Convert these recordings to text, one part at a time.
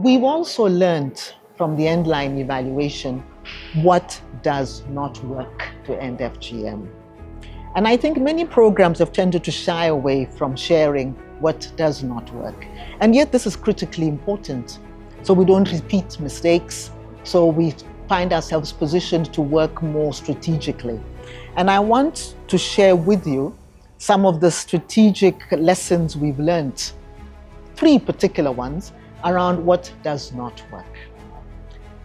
We've also learned from the endline evaluation what does not work to end FGM. And I think many programs have tended to shy away from sharing what does not work. And yet this is critically important. So we don't repeat mistakes, so we find ourselves positioned to work more strategically. And I want to share with you some of the strategic lessons we've learned, 3 particular ones, around what does not work.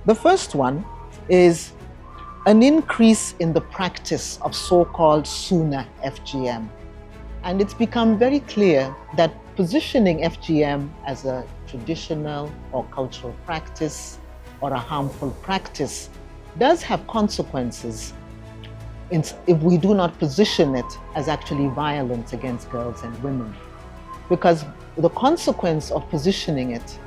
The first one is an increase in the practice of so-called sooner FGM. And it's become very clear that positioning FGM as a traditional or cultural practice or a harmful practice does have consequences if we do not position it as actually violence against girls and women. Because the consequence of positioning it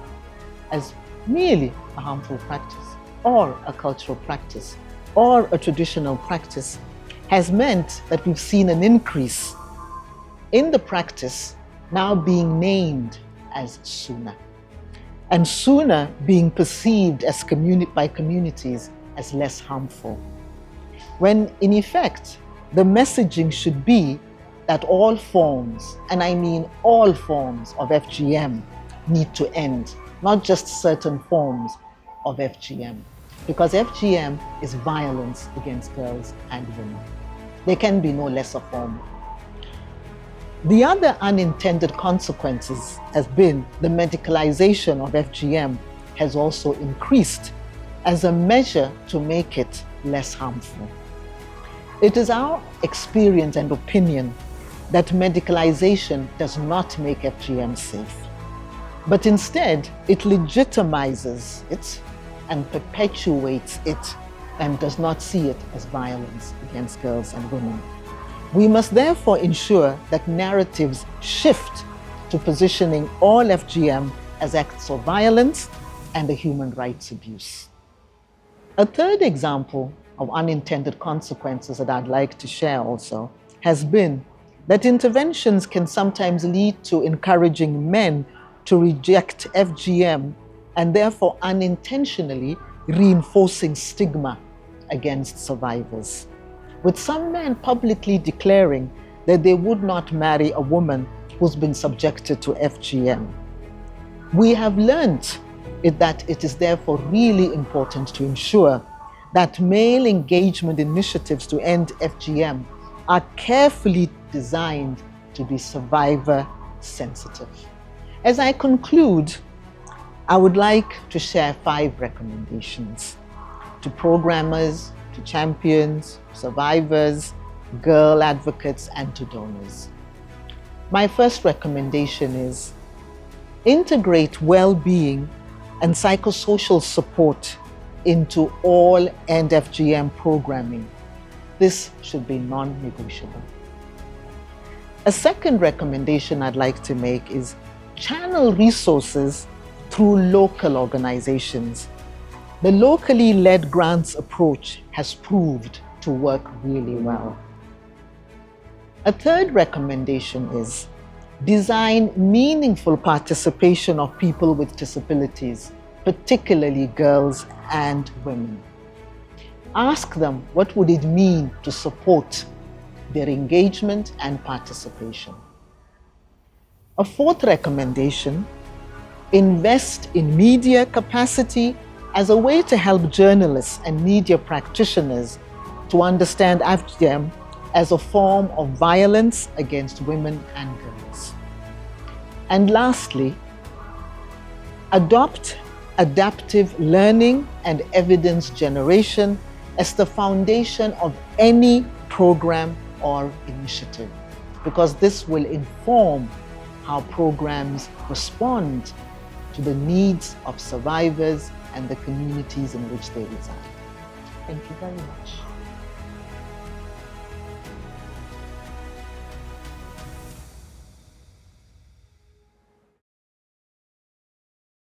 as merely a harmful practice or a cultural practice or a traditional practice has meant that we've seen an increase in the practice now being named as sooner, and sooner being perceived as by communities as less harmful, when in effect the messaging should be that all forms, and I mean all forms of FGM, need to end, not just certain forms of FGM, because FGM is violence against girls and women. There can be no lesser form. The other unintended consequences has been the medicalization of FGM has also increased as a measure to make it less harmful. It is our experience and opinion that medicalization does not make FGM safe, but instead it legitimizes it and perpetuates it and does not see it as violence against girls and women. We must therefore ensure that narratives shift to positioning all FGM as acts of violence and a human rights abuse. A third example of unintended consequences that I'd like to share also has been that interventions can sometimes lead to encouraging men to reject FGM and therefore unintentionally reinforcing stigma against survivors, with some men publicly declaring that they would not marry a woman who's been subjected to FGM. We have learned that it is therefore really important to ensure that male engagement initiatives to end FGM are carefully designed to be survivor sensitive. As I conclude, I would like to share 5 recommendations to programmers, to champions, survivors, girl advocates, and to donors. My first recommendation is integrate well-being and psychosocial support into all End FGM programming. This should be non-negotiable. A second recommendation I'd like to make is channel resources through local organizations. The locally led grants approach has proved to work really well. A third recommendation is design meaningful participation of people with disabilities, particularly girls and women. Ask them what would it mean to support their engagement and participation. A fourth recommendation, invest in media capacity as a way to help journalists and media practitioners to understand FGM as a form of violence against women and girls. And lastly, adopt adaptive learning and evidence generation as the foundation of any program or initiative, because this will inform how programs respond to the needs of survivors and the communities in which they reside. Thank you very much.